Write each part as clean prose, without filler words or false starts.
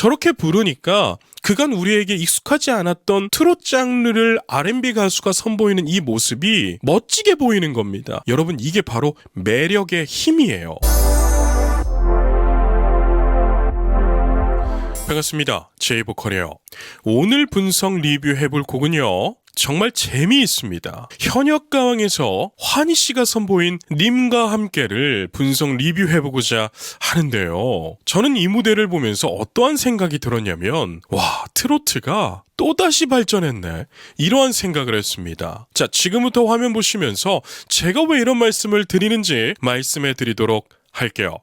저렇게 부르니까 그간 우리에게 익숙하지 않았던 트롯 장르를 R&B 가수가 선보이는 이 모습이 멋지게 보이는 겁니다. 여러분, 이게 바로 매력의 힘이에요. 반갑습니다. 제이보컬이에요. 오늘 분석 리뷰해볼 곡은요, 정말 재미있습니다. 현역가왕에서 환희씨가 선보인 님과 함께를 분석 리뷰해보고자 하는데요. 저는 이 무대를 보면서 어떠한 생각이 들었냐면, 와, 트로트가 또다시 발전했네, 이러한 생각을 했습니다. 자, 지금부터 화면 보시면서 제가 왜 이런 말씀을 드리는지 말씀해 드리도록 할게요.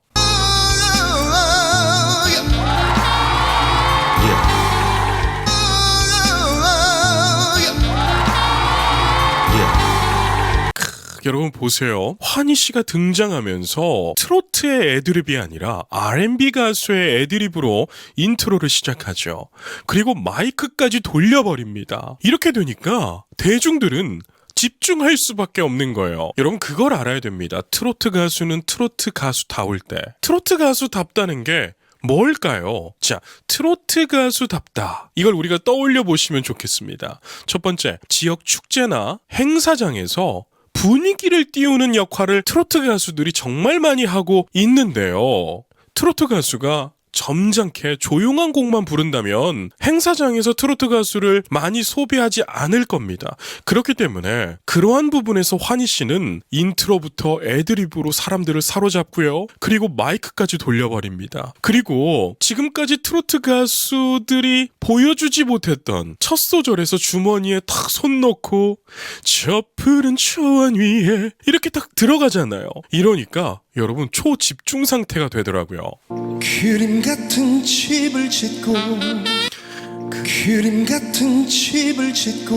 여러분 보세요. 환희씨가 등장하면서 트로트의 애드립이 아니라 R&B 가수의 애드립으로 인트로를 시작하죠. 그리고 마이크까지 돌려버립니다. 이렇게 되니까 대중들은 집중할 수밖에 없는 거예요. 여러분, 그걸 알아야 됩니다. 트로트 가수는 트로트 가수다울 때, 트로트 가수답다는 게 뭘까요? 자, 트로트 가수답다, 이걸 우리가 떠올려 보시면 좋겠습니다. 첫 번째, 지역 축제나 행사장에서 분위기를 띄우는 역할을 트로트 가수들이 정말 많이 하고 있는데요. 트로트 가수가 점잖게 조용한 곡만 부른다면 행사장에서 트로트 가수를 많이 소비하지 않을 겁니다. 그렇기 때문에 그러한 부분에서 환희씨는 인트로부터 애드립으로 사람들을 사로잡고요, 그리고 마이크까지 돌려버립니다. 그리고 지금까지 트로트 가수들이 보여주지 못했던 첫 소절에서 주머니에 탁 손 넣고 저 푸른 초원 위에 이렇게 딱 들어가잖아요. 이러니까 여러분, 초집중 상태가 되더라고요. 그림 같은 집을 짓고 그림 같은 집을 짓고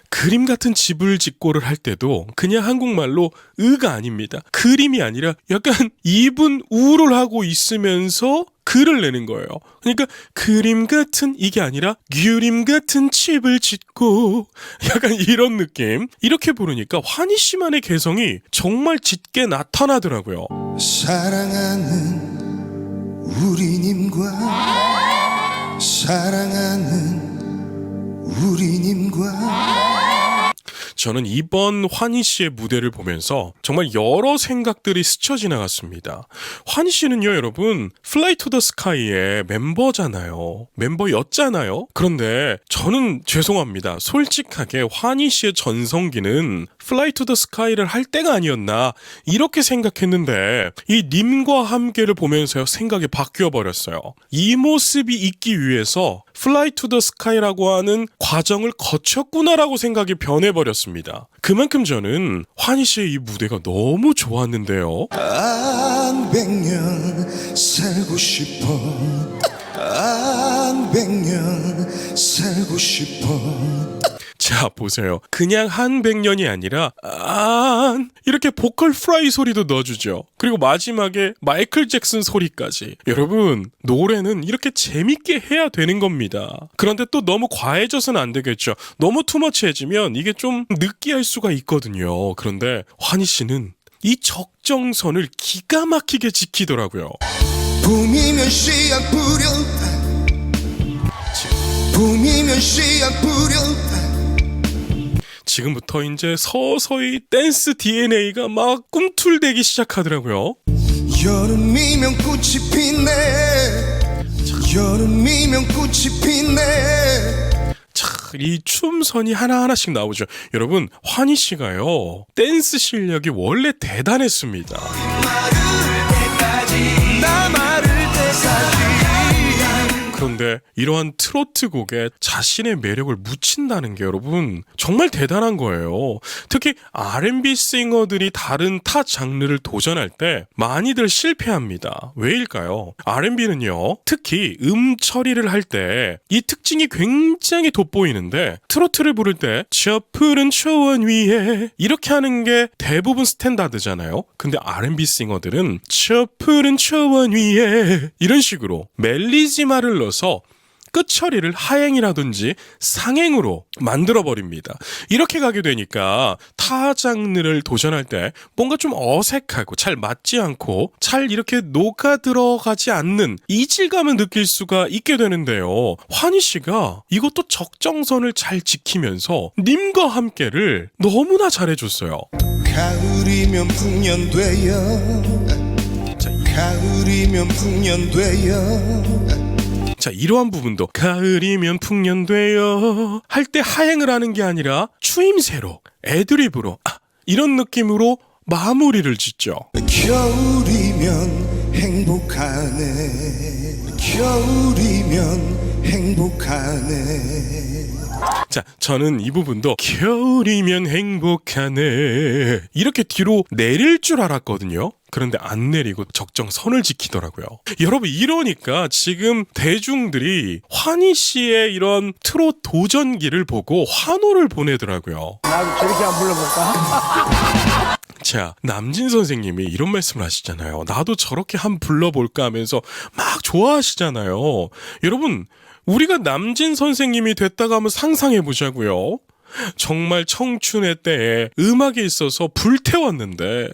그림 같은 집을 짓고를 할 때도 그냥 한국말로 의가 아닙니다. 그림이 아니라 약간 입은 우를 하고 있으면서 글을 내는 거예요. 그러니까 그림 같은 이게 아니라 그림 같은 집을 짓고, 약간 이런 느낌. 이렇게 부르니까 환희씨만의 개성이 정말 짙게 나타나더라고요. 사랑하는 우리님과 사랑하는 우리님과. 저는 이번 환희씨의 무대를 보면서 정말 여러 생각들이 스쳐 지나갔습니다. 환희씨는요, 여러분, Fly to the Sky의 멤버잖아요. 멤버였잖아요. 그런데 저는 죄송합니다. 솔직하게 환희씨의 전성기는 Fly to the Sky를 할 때가 아니었나, 이렇게 생각했는데 이 님과 함께를 보면서 생각이 바뀌어 버렸어요. 이 모습이 있기 위해서 Fly to the Sky라고 하는 과정을 거쳤구나라고 생각이 변해버렸습니다. 그만큼 저는 환희씨의 이 무대가 너무 좋았는데요. 한 100년 살고 싶어, 한 100년 살고 싶어. 자, 보세요. 그냥 한 100년이 아니라 이렇게 보컬 프라이 소리도 넣어주죠. 그리고 마지막에 마이클 잭슨 소리까지. 여러분, 노래는 이렇게 재밌게 해야 되는 겁니다. 그런데 또 너무 과해져서는 안 되겠죠. 너무 투머치해지면 이게 좀 느끼할 수가 있거든요. 그런데 환희씨는 이 적정선을 기가 막히게 지키더라고요. 봄이면 씨앗 뿌려, 봄이면 씨앗 뿌려. 지금부터 이제 서서히 댄스 DNA가 막 꿈틀대기 시작하더라고요. 여름이면 꽃이 피네, 여름이면 꽃이 피네. 자, 이 춤선이 하나하나씩 나오죠. 여러분, 환희씨가요, 댄스 실력이 원래 대단했습니다. 그런데 이러한 트로트 곡에 자신의 매력을 묻힌다는 게 여러분 정말 대단한 거예요. 특히 R&B 싱어들이 다른 타 장르를 도전할 때 많이들 실패합니다. 왜일까요? R&B는요, 특히 처리를 할 때 이 특징이 굉장히 돋보이는데, 트로트를 부를 때 저 푸른 초원 위에 이렇게 하는 게 대부분 스탠다드잖아요. 근데 R&B 싱어들은 저 푸른 초원 위에 이런 식으로 멜리지마를 넣어서 끝처리를 하행이라든지 상행으로 만들어버립니다. 이렇게 가게 되니까 타 장르를 도전할 때 뭔가 좀 어색하고 잘 맞지 않고 잘 이렇게 녹아 들어가지 않는 이질감을 느낄 수가 있게 되는데요. 환희 씨가 이것도 적정선을 잘 지키면서 님과 함께를 너무나 잘해줬어요. 가을이면 풍년되어 가을이면 풍년되어 자, 이러한 부분도 가을이면 풍년되어 할 때 하행을 하는 게 아니라 추임새로 애드립으로 이런 느낌으로 마무리를 짓죠. 겨울이면 행복하네 겨울이면 행복하네. 자, 저는 이 부분도 겨울이면 행복하네 이렇게 뒤로 내릴 줄 알았거든요. 그런데 안 내리고 적정선을 지키더라고요. 여러분, 이러니까 지금 대중들이 환희 씨의 이런 트롯 도전기를 보고 환호를 보내더라고요. 나도 저렇게 한번 불러볼까? 자, 남진 선생님이 이런 말씀을 하시잖아요. 나도 저렇게 한번 불러볼까 하면서 막 좋아하시잖아요. 여러분, 우리가 남진 선생님이 됐다가 한번 상상해 보자고요. 정말 청춘의 때에 음악에 있어서 불태웠는데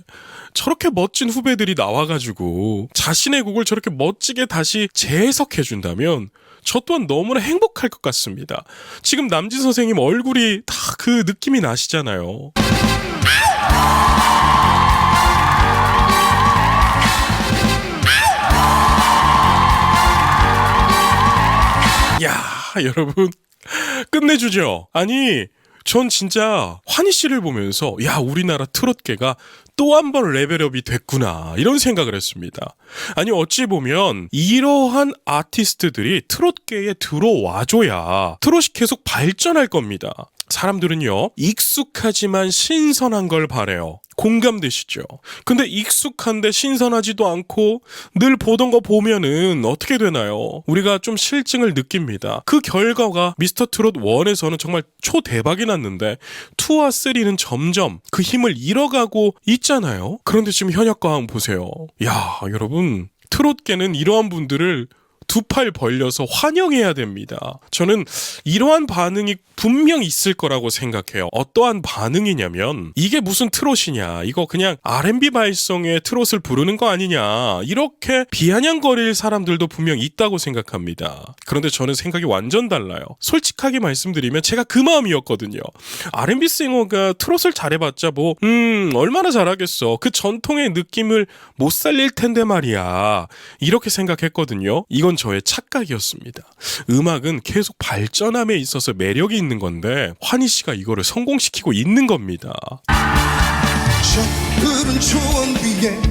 저렇게 멋진 후배들이 나와가지고 자신의 곡을 저렇게 멋지게 다시 재해석해준다면 저 또한 너무나 행복할 것 같습니다. 지금 남진 선생님 얼굴이 다 그 느낌이 나시잖아요. 야, 여러분 끝내주죠. 아니, 전 진짜 환희 씨를 보면서 야, 우리나라 트롯계가 또 한 번 레벨업이 됐구나 이런 생각을 했습니다. 아니, 어찌 보면 이러한 아티스트들이 트롯계에 들어와줘야 트롯이 계속 발전할 겁니다. 사람들은요, 익숙하지만 신선한 걸 바래요. 공감되시죠? 근데 익숙한데 신선하지도 않고 늘 보던 거 보면은 어떻게 되나요? 우리가 좀 실증을 느낍니다. 그 결과가 미스터 트롯 1에서는 정말 초대박이 났는데 2와 3는 점점 그 힘을 잃어가고 있잖아요. 그런데 지금 현역가왕 보세요. 야, 여러분, 트롯계는 이러한 분들을 두 팔 벌려서 환영해야 됩니다. 저는 이러한 반응이 분명 있을 거라고 생각해요. 어떠한 반응이냐면 이게 무슨 트롯이냐, 이거 그냥 R&B 발성의 트롯을 부르는 거 아니냐, 이렇게 비아냥거릴 사람들도 분명 있다고 생각합니다. 그런데 저는 생각이 완전 달라요. 솔직하게 말씀드리면 제가 그 마음이었거든요. R&B 싱어가 트롯을 잘해봤자 뭐 얼마나 잘하겠어, 그 전통의 느낌을 못 살릴 텐데 말이야, 이렇게 생각했거든요. 이건 저의 착각이었습니다. 음악은 계속 발전함에 있어서 매력이 있는 건데 환희 씨가 이거를 성공시키고 있는 겁니다. 저 푸른 초원 위에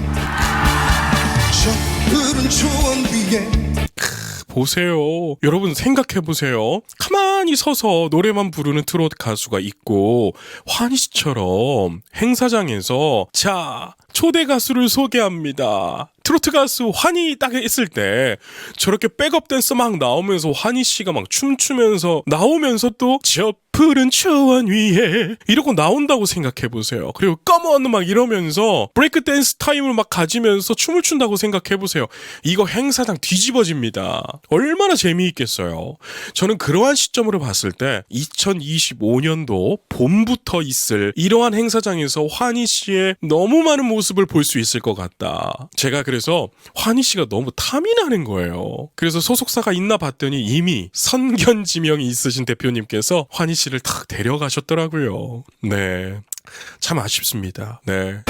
저 푸른 초원 위에 보세요. 여러분, 생각해보세요. 가만히 서서 노래만 부르는 트롯 가수가 있고 환희 씨처럼 행사장에서 자, 초대 가수를 소개합니다. 트로트 가수 환희 딱 했을 때 저렇게 백업 댄서 막 나오면서 환희 씨가 막 춤추면서 나오면서 또 저 푸른 초원 위에 이러고 나온다고 생각해보세요. 그리고 컴온 막 이러면서 브레이크 댄스 타임을 막 가지면서 춤을 춘다고 생각해보세요. 이거 행사장 뒤집어집니다. 얼마나 재미있겠어요. 저는 그러한 시점으로 봤을 때 2025년도 봄부터 있을 이러한 행사장에서 환희 씨의 너무 많은 모습을 볼 수 있을 것 같다. 제가 그래서 환희 씨가 너무 탐이 나는 거예요. 그래서 소속사가 있나 봤더니 이미 선견지명이 있으신 대표님께서 환희 씨를 탁 데려가셨더라고요. 네, 참 아쉽습니다. 네.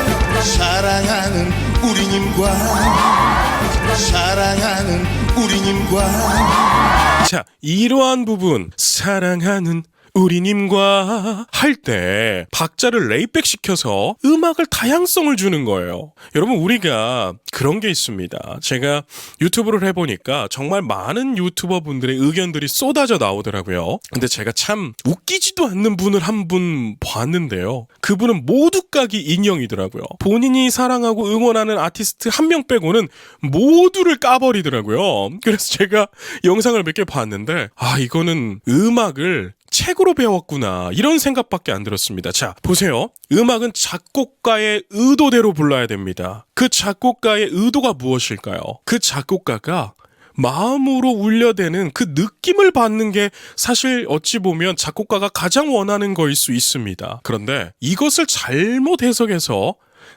사랑하는 우리님과 사랑하는 우리님과 자, 이러한 부분 사랑하는 우리님과 할 때 박자를 레이백 시켜서 음악을 다양성을 주는 거예요. 여러분, 우리가 그런 게 있습니다. 제가 유튜브를 해보니까 정말 많은 유튜버 분들의 의견들이 쏟아져 나오더라고요. 근데 제가 참 웃기지도 않는 분을 한 분 봤는데요. 그분은 모두까기 인형이더라고요. 본인이 사랑하고 응원하는 아티스트 한 명 빼고는 모두를 까버리더라고요. 그래서 제가 영상을 몇 개 봤는데 이거는 음악을 책으로 배웠구나, 이런 생각밖에 안 들었습니다. 자, 보세요. 음악은 작곡가의 의도대로 불러야 됩니다. 그 작곡가의 의도가 무엇일까요? 그 작곡가가 마음으로 울려대는 그 느낌을 받는 게 사실 어찌 보면 작곡가가 가장 원하는 거일 수 있습니다. 그런데 이것을 잘못 해석해서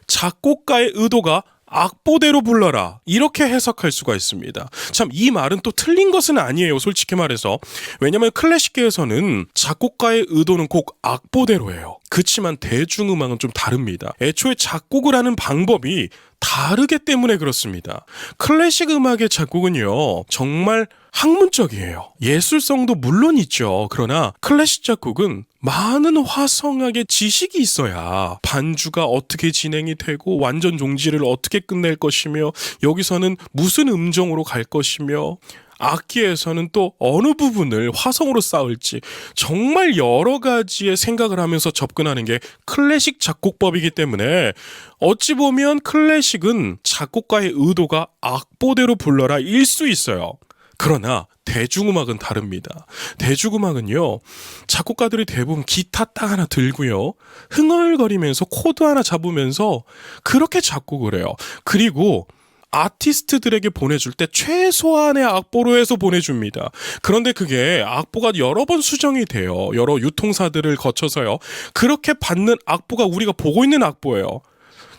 작곡가의 의도가 악보대로 불러라 이렇게 해석할 수가 있습니다. 참 이 말은 또 틀린 것은 아니에요, 솔직히 말해서. 왜냐면 클래식계에서는 작곡가의 의도는 꼭 악보대로예요. 그치만 대중음악은 좀 다릅니다. 애초에 작곡을 하는 방법이 다르기 때문에 그렇습니다. 클래식 음악의 작곡은요, 정말 학문적이에요. 예술성도 물론 있죠. 그러나 클래식 작곡은 많은 화성학의 지식이 있어야 반주가 어떻게 진행이 되고 완전 종지를 어떻게 끝낼 것이며 여기서는 무슨 음정으로 갈 것이며 악기에서는 또 어느 부분을 화성으로 쌓을지 정말 여러 가지의 생각을 하면서 접근하는 게 클래식 작곡법이기 때문에 어찌 보면 클래식은 작곡가의 의도가 악보대로 불러라 일 수 있어요. 그러나 대중음악은 다릅니다. 대중음악은요, 작곡가들이 대부분 기타 딱 하나 들고요, 흥얼거리면서 코드 하나 잡으면서 그렇게 작곡을 해요. 그리고 아티스트들에게 보내줄 때 최소한의 악보로 해서 보내줍니다. 그런데 그게 악보가 여러 번 수정이 돼요. 여러 유통사들을 거쳐서요. 그렇게 받는 악보가 우리가 보고 있는 악보예요.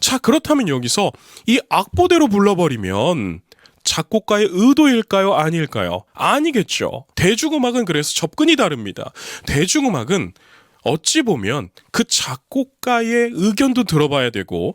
자, 그렇다면 여기서 이 악보대로 불러버리면 작곡가의 의도일까요? 아닐까요? 아니겠죠. 대중음악은 그래서 접근이 다릅니다. 대중음악은 어찌 보면 그 작곡가의 의견도 들어봐야 되고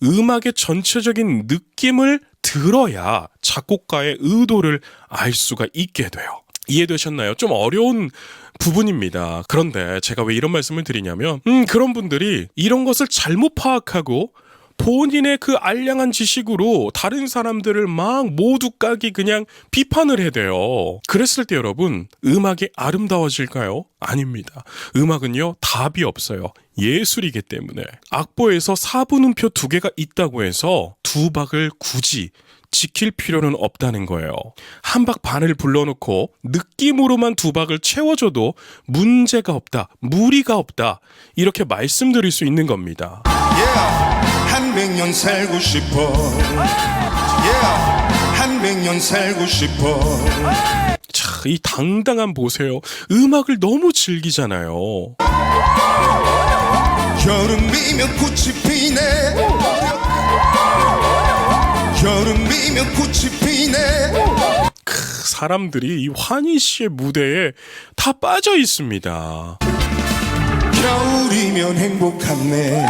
음악의 전체적인 느낌을 들어야 작곡가의 의도를 알 수가 있게 돼요. 이해되셨나요? 좀 어려운 부분입니다. 그런데 제가 왜 이런 말씀을 드리냐면 그런 분들이 이런 것을 잘못 파악하고 본인의 그 알량한 지식으로 다른 사람들을 막 모두 까기 그냥 비판을 해대요. 그랬을 때 여러분, 음악이 아름다워질까요? 아닙니다. 음악은요, 답이 없어요. 예술이기 때문에. 악보에서 4분음표 2개가 있다고 해서 두 박을 굳이 지킬 필요는 없다는 거예요. 한 박 반을 불러놓고 느낌으로만 두 박을 채워줘도 문제가 없다, 무리가 없다, 이렇게 말씀드릴 수 있는 겁니다. 한 100년 살고 싶어. 한 100년 살고 싶어. 자, 이 당당함 보세요. 음악을 너무 즐기잖아요. 여름이면 꽃이 피네. 여름이면 꽃이 피네. 사람들이 이 환희 씨의 무대에 다 빠져 있습니다. 겨울이면 행복하네.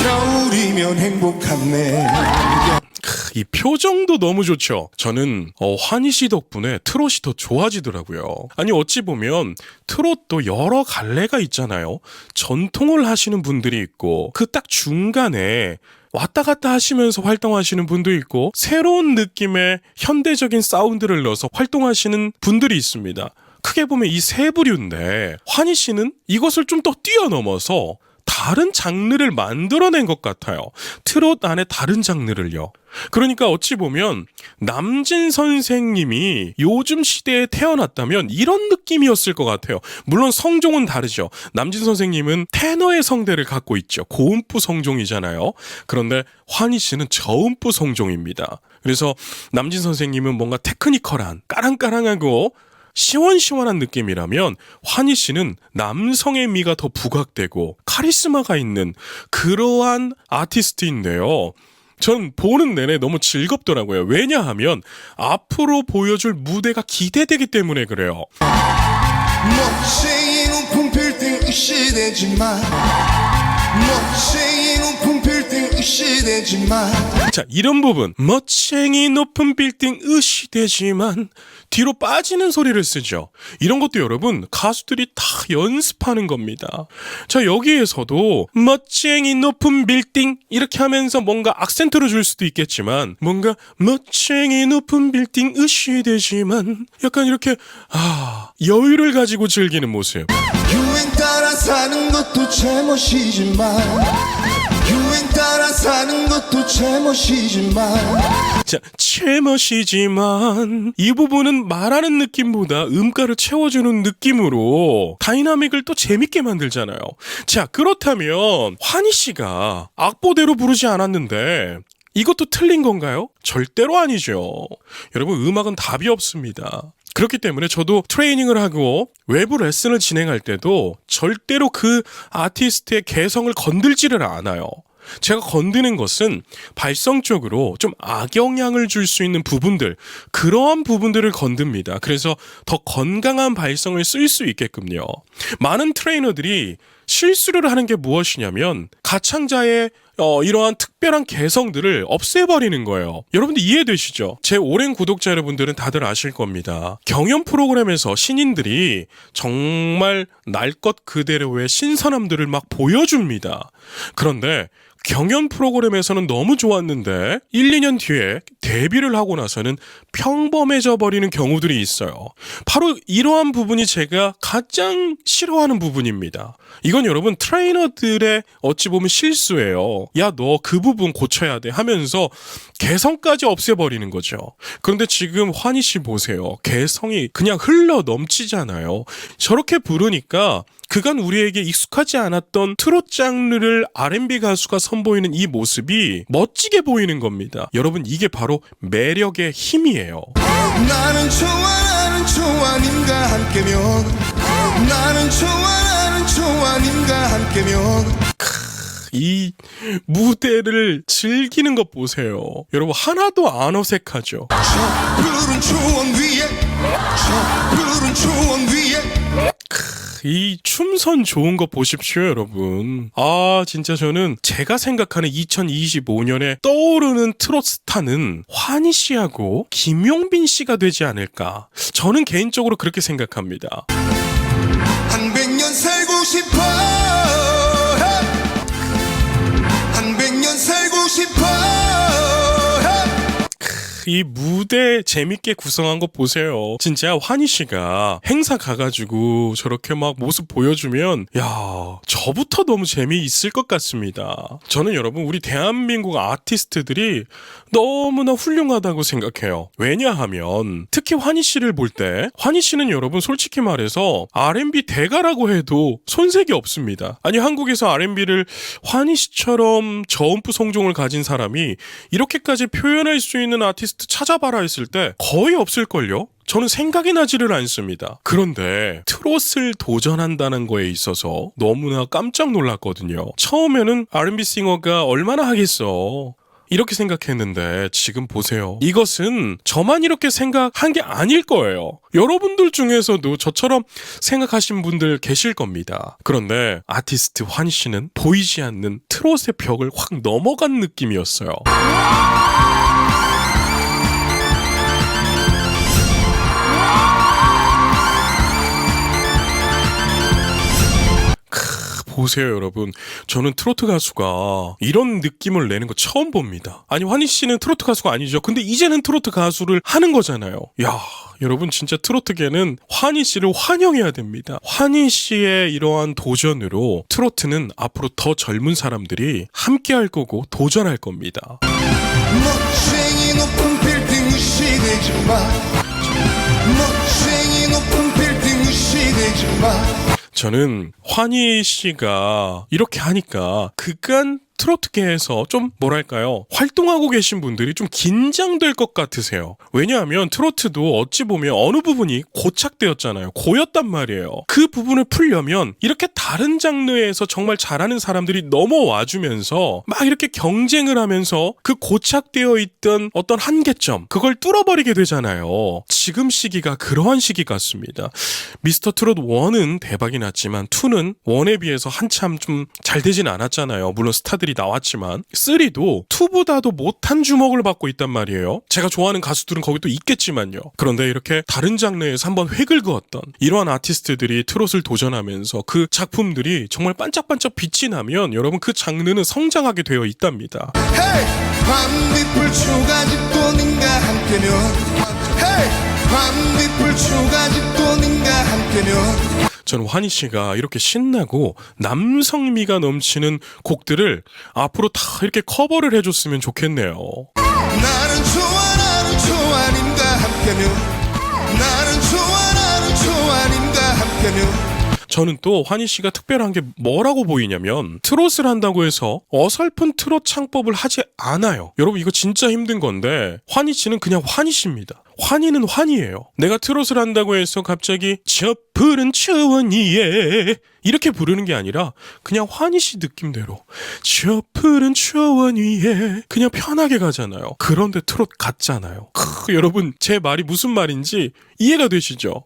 겨울이면 행복하네. 이 표정도 너무 좋죠. 저는 환희 씨 덕분에 트롯이 더 좋아지더라고요. 아니 어찌 보면 트롯도 여러 갈래가 있잖아요. 전통을 하시는 분들이 있고 그 딱 중간에 왔다 갔다 하시면서 활동하시는 분도 있고 새로운 느낌의 현대적인 사운드를 넣어서 활동하시는 분들이 있습니다. 크게 보면 이 세 부류인데 환희 씨는 이것을 좀 더 뛰어넘어서 다른 장르를 만들어낸 것 같아요. 트롯 안에 다른 장르를요. 그러니까 어찌 보면 남진 선생님이 요즘 시대에 태어났다면 이런 느낌이었을 것 같아요. 물론 성종은 다르죠. 남진 선생님은 테너의 성대를 갖고 있죠. 고음부 성종이잖아요. 그런데 환희 씨는 저음부 성종입니다. 그래서 남진 선생님은 뭔가 테크니컬한 까랑까랑하고 시원시원한 느낌이라면 환희 씨는 남성의 미가 더 부각되고 카리스마가 있는 그러한 아티스트인데요. 전 보는 내내 너무 즐겁더라고요. 왜냐하면 앞으로 보여줄 무대가 기대되기 때문에 그래요. 멋쟁이 높은 빌딩 의시되지만 멋쟁이 높은 빌딩 의시되지만 자, 이런 부분 멋쟁이 높은 빌딩 의시되지만 뒤로 빠지는 소리를 쓰죠. 이런 것도 여러분 가수들이 다 연습하는 겁니다. 자, 여기에서도 멋쟁이 높은 빌딩 이렇게 하면서 뭔가 악센트를 줄 수도 있겠지만 뭔가 멋쟁이 높은 빌딩 의시되지만 약간 이렇게 여유를 가지고 즐기는 모습. 유행 따라 사는 것도 제멋이지만 유행 따라 사는 것도 제멋이지만 자, 제멋이지만 이 부분은 말하는 느낌보다 음가를 채워주는 느낌으로 다이나믹을 또 재밌게 만들잖아요. 자, 그렇다면 환희 씨가 악보대로 부르지 않았는데 이것도 틀린 건가요? 절대로 아니죠. 여러분, 음악은 답이 없습니다. 그렇기 때문에 저도 트레이닝을 하고 외부 레슨을 진행할 때도 절대로 그 아티스트의 개성을 건들지를 않아요. 제가 건드는 것은 발성적으로 좀 악영향을 줄 수 있는 부분들, 그러한 부분들을 건듭니다. 그래서 더 건강한 발성을 쓸 수 있게끔요. 많은 트레이너들이 실수를 하는 게 무엇이냐면 가창자의 이러한 특별한 개성들을 없애버리는 거예요. 여러분들 이해되시죠? 제 오랜 구독자 여러분들은 다들 아실 겁니다. 경연 프로그램에서 신인들이 정말 날 것 그대로의 신선함들을 막 보여줍니다. 그런데 경연 프로그램에서는 너무 좋았는데 1, 2년 뒤에 데뷔를 하고 나서는 평범해져 버리는 경우들이 있어요. 바로 이러한 부분이 제가 가장 싫어하는 부분입니다. 이건 여러분 트레이너들의 어찌 보면 실수예요. 야, 너 그 부분 고쳐야 돼 하면서 개성까지 없애버리는 거죠. 그런데 지금 환희 씨 보세요. 개성이 그냥 흘러 넘치잖아요. 저렇게 부르니까 그간 우리에게 익숙하지 않았던 트롯 장르를 R&B 가수가 선보이는 이 모습이 멋지게 보이는 겁니다. 여러분, 이게 바로 매력의 힘이에요. 나는 좋아 님과 함께면 나는 좋아 님과 함께면 이 무대를 즐기는 것 보세요. 여러분, 하나도 안 어색하죠. 저 푸른 초원 위에 저 푸른 초원 위에 이 춤선 좋은 거 보십시오, 여러분. 아, 진짜 저는 제가 생각하는 2025년에 떠오르는 트롯 스타는 환희 씨하고 김용빈 씨가 되지 않을까. 저는 개인적으로 그렇게 생각합니다. 한 100년 살고 싶어 한 100년 살고 싶어 이 무대 재밌게 구성한 거 보세요. 진짜 환희 씨가 행사 가가지고 저렇게 막 모습 보여주면 야, 저부터 너무 재미있을 것 같습니다. 저는 여러분, 우리 대한민국 아티스트들이 너무나 훌륭하다고 생각해요. 왜냐하면 특히 환희 씨를 볼 때 환희 씨는 여러분 솔직히 말해서 R&B 대가라고 해도 손색이 없습니다. 아니, 한국에서 R&B를 환희 씨처럼 저음프 성종을 가진 사람이 이렇게까지 표현할 수 있는 아티스트 찾아봐라 했을 때 거의 없을걸요? 저는 생각이 나지를 않습니다. 그런데 트롯을 도전한다는 거에 있어서 너무나 깜짝 놀랐거든요. 처음에는 R&B 싱어가 얼마나 하겠어. 이렇게 생각했는데 지금 보세요. 이것은 저만 이렇게 생각한 게 아닐 거예요. 여러분들 중에서도 저처럼 생각하신 분들 계실 겁니다. 그런데 아티스트 환희 씨는 보이지 않는 트롯의 벽을 확 넘어간 느낌이었어요. 보세요, 여러분. 저는 트로트 가수가 이런 느낌을 내는 거 처음 봅니다. 아니, 환희 씨는 트로트 가수가 아니죠. 근데 이제는 트로트 가수를 하는 거잖아요. 야, 여러분, 진짜 트로트계는 환희 씨를 환영해야 됩니다. 환희 씨의 이러한 도전으로 트로트는 앞으로 더 젊은 사람들이 함께 할 거고 도전할 겁니다. 멋쟁이 높은 빌딩 무시되지 마 멋쟁이 높은 빌딩 무시되지 마 저는 환희 씨가 이렇게 하니까 그간 트로트계에서 좀 뭐랄까요, 활동하고 계신 분들이 좀 긴장될 것 같으세요. 왜냐하면 트로트도 어찌 보면 어느 부분이 고착되었잖아요. 고였단 말이에요. 그 부분을 풀려면 이렇게 다른 장르에서 정말 잘하는 사람들이 넘어와주면서 막 이렇게 경쟁을 하면서 그 고착되어 있던 어떤 한계점, 그걸 뚫어버리게 되잖아요. 지금 시기가 그러한 시기 같습니다. 미스터 트롯 1은 대박이 났지만 2는 1에 비해서 한참 좀 잘 되진 않았잖아요. 물론 스타들이 나왔지만 3도 2보다도 못한 주목을 받고 있단 말이에요. 제가 좋아하는 가수들은 거기 또 있겠지만요. 그런데 이렇게 다른 장르에서 한번 획을 그었던 이러한 아티스트들이 트롯을 도전하면서 그 작품들이 정말 반짝반짝 빛이 나면 여러분, 그 장르는 성장하게 되어 있답니다. Hey! 밤빛불 초가집도 님과 함께면 Hey! 밤빛불 초가집도 님과 함께면 저는 환희 씨가 이렇게 신나고 남성미가 넘치는 곡들을 앞으로 다 이렇게 커버를 해줬으면 좋겠네요. 나는 좋아 님과 함께면 나는 좋아 님과 함께면 저는 또 환희 씨가 특별한 게 뭐라고 보이냐면 트롯을 한다고 해서 어설픈 트롯 창법을 하지 않아요. 여러분 이거 진짜 힘든 건데 환희 씨는 그냥 환희 씨입니다. 환희는 환희예요. 내가 트롯을 한다고 해서 갑자기 저 푸른 초원 위에 이렇게 부르는 게 아니라 그냥 환희 씨 느낌대로 저 푸른 초원 위에 그냥 편하게 가잖아요. 그런데 트롯 같잖아요. 여러분 제 말이 무슨 말인지 이해가 되시죠?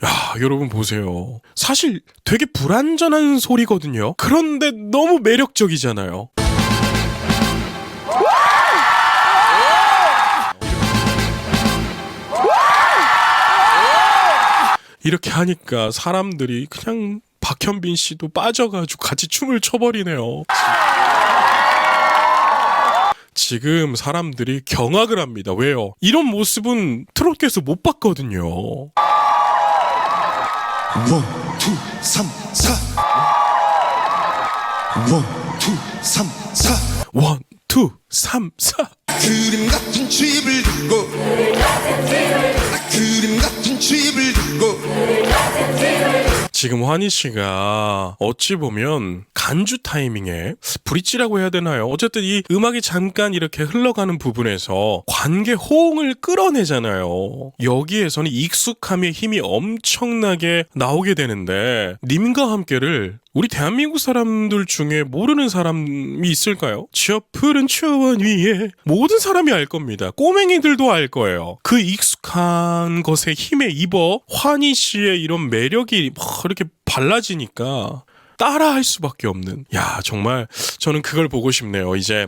야, 여러분 보세요. 사실 되게 불완전한 소리거든요. 그런데 너무 매력적이잖아요. 이렇게 하니까 사람들이 그냥 박현빈 씨도 빠져가지고 같이 춤을 춰버리네요. 지금 사람들이 경악을 합니다. 왜요? 이런 모습은 트롯계에서 못 봤거든요. 1, 2, 3, 4 1, 2, 3, 4 1, 2, 3, 4 그림 같은 집을 듣고 그림 같은 집을 듣고 지금 환희 씨가 어찌 보면 간주 타이밍에 브릿지라고 해야 되나요? 어쨌든 이 음악이 잠깐 이렇게 흘러가는 부분에서 관계 호응을 끌어내잖아요. 여기에서는 익숙함의 힘이 엄청나게 나오게 되는데 님과 함께를 우리 대한민국 사람들 중에 모르는 사람이 있을까요? 저 푸른 초원 위에 모든 사람이 알 겁니다. 꼬맹이들도 알 거예요. 그 익숙한 것에 힘에 입어 환희 씨의 이런 매력이 막 이렇게 발라지니까 따라할 수밖에 없는. 야, 정말 저는 그걸 보고 싶네요. 이제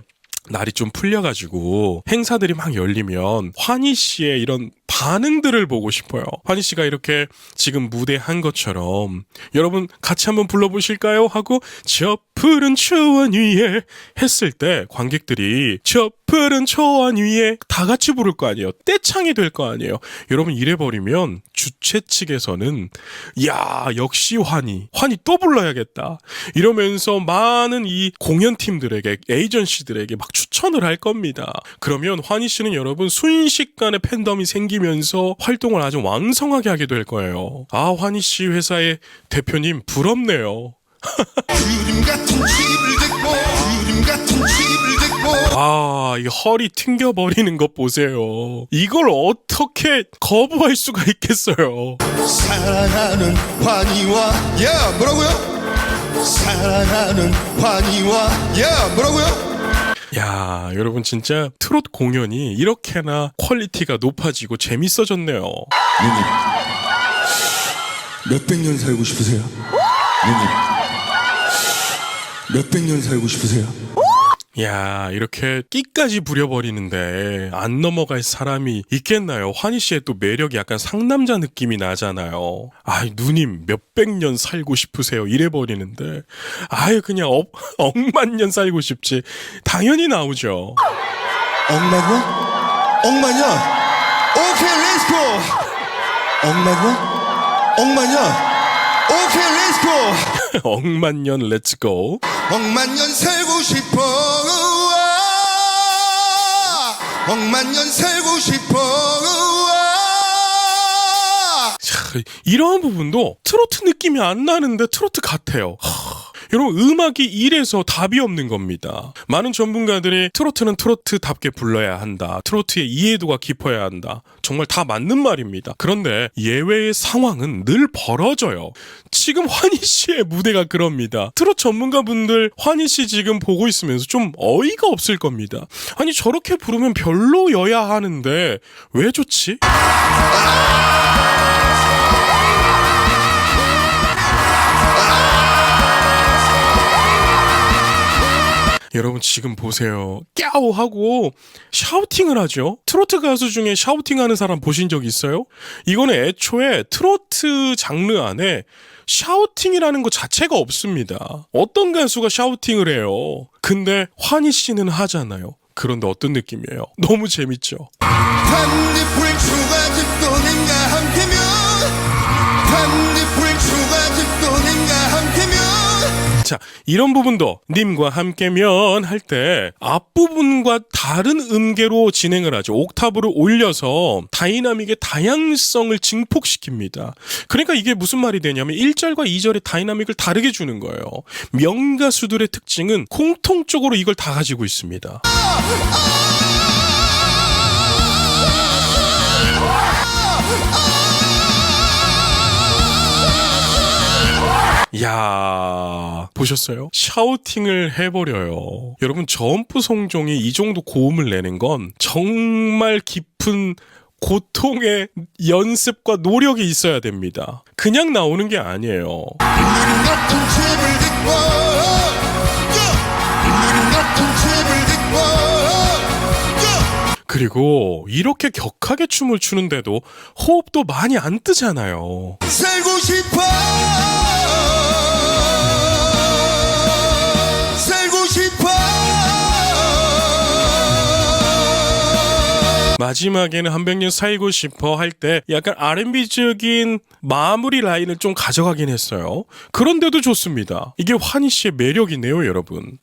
날이 좀 풀려가지고 행사들이 막 열리면 환희 씨의 이런 반응들을 보고 싶어요. 환희 씨가 이렇게 지금 무대 한 것처럼 여러분 같이 한번 불러보실까요? 하고 저 푸른 초원 위에 했을 때 관객들이 저 푸른 초원 위에 다 같이 부를 거 아니에요. 떼창이 될 거 아니에요. 여러분 이래버리면 주최 측에서는 야 역시 환희 또 불러야겠다 이러면서 많은 이 공연팀들에게 에이전시들에게 막 추천을 할 겁니다. 그러면 환희 씨는 여러분 순식간에 팬덤이 생기면서 활동을 아주 왕성하게 하게 될 거예요. 아, 환희 씨 회사의 대표님 부럽네요. 그림 같은 집을 듣고 그림 같은 집을 듣고 아, 이 허리 튕겨버리는 것 보세요. 이걸 어떻게 거부할 수가 있겠어요. 사랑하는 환희와 야 뭐라고요? 사랑하는 환희와 야 뭐라고요? 야, 여러분 진짜 트롯 공연이 이렇게나 퀄리티가 높아지고 재밌어졌네요. 누님 몇백 년 살고 싶으세요? 누님 몇백 년 살고 싶으세요? 야, 이렇게 끼까지 부려버리는데 안 넘어갈 사람이 있겠나요? 환희 씨의 또 매력이 약간 상남자 느낌이 나잖아요. 아이, 누님 몇백 년 살고 싶으세요? 이래버리는데 아유 그냥 억만 년 살고 싶지. 당연히 나오죠. 억만 년? 억만 년? 오케이 렛츠고 억만 년? 억만 년? 오케이 렛츠고 억만 년 렛츠고. 억만 년 살고 싶어 우와. 억만 년 살고 싶어 우와. 자, 이러한 부분도 트로트 느낌이 안 나는데 트로트 같아요. 여러분 음악이 이래서 답이 없는 겁니다. 많은 전문가들이 트로트는 트로트답게 불러야 한다. 트로트의 이해도가 깊어야 한다. 정말 다 맞는 말입니다. 그런데 예외의 상황은 늘 벌어져요. 지금 환희 씨의 무대가 그럽니다. 트로트 전문가분들 환희 씨 지금 보고 있으면서 좀 어이가 없을 겁니다. 아니 저렇게 부르면 별로여야 하는데 왜 좋지? 여러분 지금 보세요. 깨우 하고 샤우팅을 하죠. 트로트 가수 중에 샤우팅하는 사람 보신 적 있어요? 이거는 애초에 트로트 장르 안에 샤우팅이라는 것 자체가 없습니다. 어떤 가수가 샤우팅을 해요? 근데 환희 씨는 하잖아요. 그런데 어떤 느낌이에요? 너무 재밌죠? 반딧불 초가집도 nen가 함께면 반딧불 초가집도 nen가 함께면 자, 이런 부분도 님과 함께면 할 때 앞부분과 다른 음계로 진행을 하죠. 옥타브를 올려서 다이나믹의 다양성을 증폭시킵니다. 그러니까 이게 무슨 말이 되냐면 1절과 2절의 다이나믹을 다르게 주는 거예요. 명가수들의 특징은 공통적으로 이걸 다 가지고 있습니다. 야, 보셨어요? 샤우팅을 해버려요. 여러분, 저음프 성종이 이 정도 고음을 내는 건 정말 깊은 고통의 연습과 노력이 있어야 됩니다. 그냥 나오는 게 아니에요. 우린 같은 팁을 듣고 우린 같은 팁을 듣고 그리고 이렇게 격하게 춤을 추는데도 호흡도 많이 안 뜨잖아요. 살고 싶어 살고 싶어 마지막에는 한백년 살고 싶어 할 때 약간 R&B적인 마무리 라인을 좀 가져가긴 했어요. 그런데도 좋습니다. 이게 환희 씨의 매력이네요, 여러분.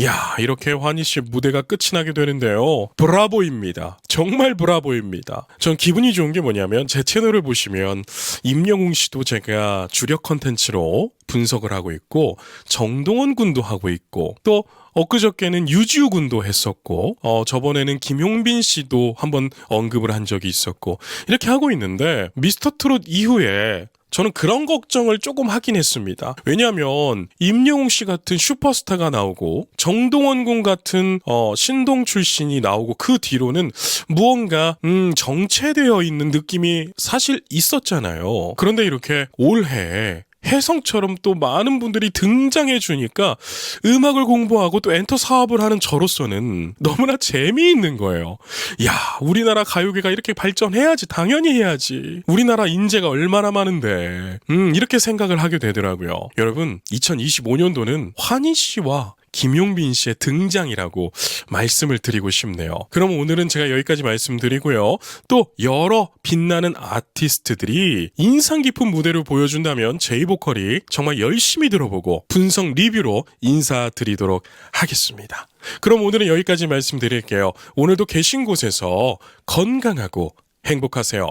야, 이렇게 환희 씨의 무대가 끝이 나게 되는데요. 브라보입니다. 정말 브라보입니다. 전 기분이 좋은 게 뭐냐면 제 채널을 보시면 임영웅 씨도 제가 주력 컨텐츠로 분석을 하고 있고 정동원 군도 하고 있고 또 엊그저께는 유지우 군도 했었고 저번에는 김용빈 씨도 한번 언급을 한 적이 있었고 이렇게 하고 있는데 미스터트롯 이후에 저는 그런 걱정을 조금 하긴 했습니다. 왜냐하면 임영웅 씨 같은 슈퍼스타가 나오고 정동원 군 같은 신동 출신이 나오고 그 뒤로는 무언가 정체되어 있는 느낌이 사실 있었잖아요. 그런데 이렇게 올해 혜성처럼 또 많은 분들이 등장해 주니까 음악을 공부하고 또 엔터 사업을 하는 저로서는 너무나 재미있는 거예요. 야, 우리나라 가요계가 이렇게 발전해야지, 당연히 해야지. 우리나라 인재가 얼마나 많은데. 이렇게 생각을 하게 되더라고요. 여러분, 2025년도는 환희 씨와 김용빈 씨의 등장이라고 말씀을 드리고 싶네요. 그럼 오늘은 제가 여기까지 말씀드리고요. 또 여러 빛나는 아티스트들이 인상 깊은 무대를 보여준다면 제이보컬이 정말 열심히 들어보고 분석 리뷰로 인사드리도록 하겠습니다. 그럼 오늘은 여기까지 말씀드릴게요. 오늘도 계신 곳에서 건강하고 행복하세요.